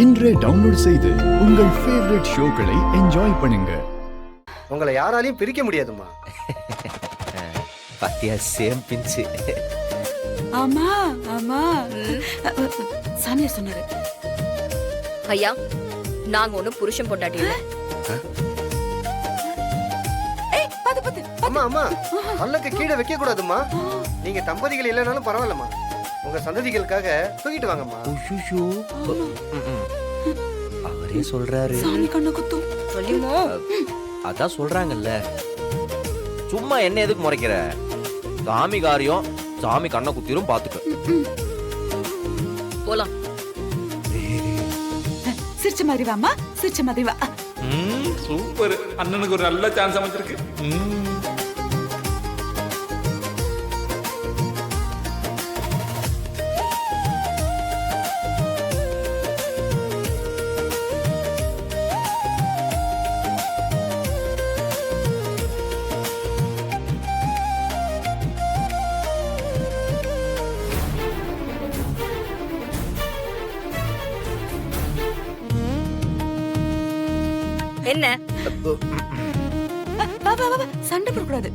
இன்றே டவுன்லோட் செய்து உங்கள் ஃபேவரட் ஷோக்களை என்ஜாய் பண்ணுங்க. உங்களை யாராலையும் பிரிக்க முடியாதுமா. பாத்தியா சேம் பிஞ்சு. ஆமா ஆமா சாமியா சொன்னாரு. ஐயா நாங்க ஒண்ணும் புருஷன் பொண்டாட்டி இல்ல. ஏய் பாத்து பாத்து. அம்மா அம்மா பல்லக்கு கீழே வைக்க கூடாதுமா. நீங்க தம்பதிகள் இல்லைனாலும் பரவாயில்லம்மா. உங்க சந்ததிகளுக்காக தூக்கிட்டு வாங்கம்மா. ஐயோ அவரே சொல்றாரு. சாமி கண்ணு குத்தும். சொல்லிமோ அதான் சொல்றாங்கல்ல, சும்மா என்ன எதுக்கு முறைக்கிற? சாமி காரியம் சாமி கண்ணை குத்திரும் பாத்துக்க. போலாம். சிரிச்ச மாதிரி வாமா, சிரிச்ச மாதிரி வா. சூப்பர், அண்ணனுக்கு ஒரு நல்ல சான்ஸ் அமைச்சிருக்கு. என்ன வா வா வா, சண்டை போடக்கூடாது.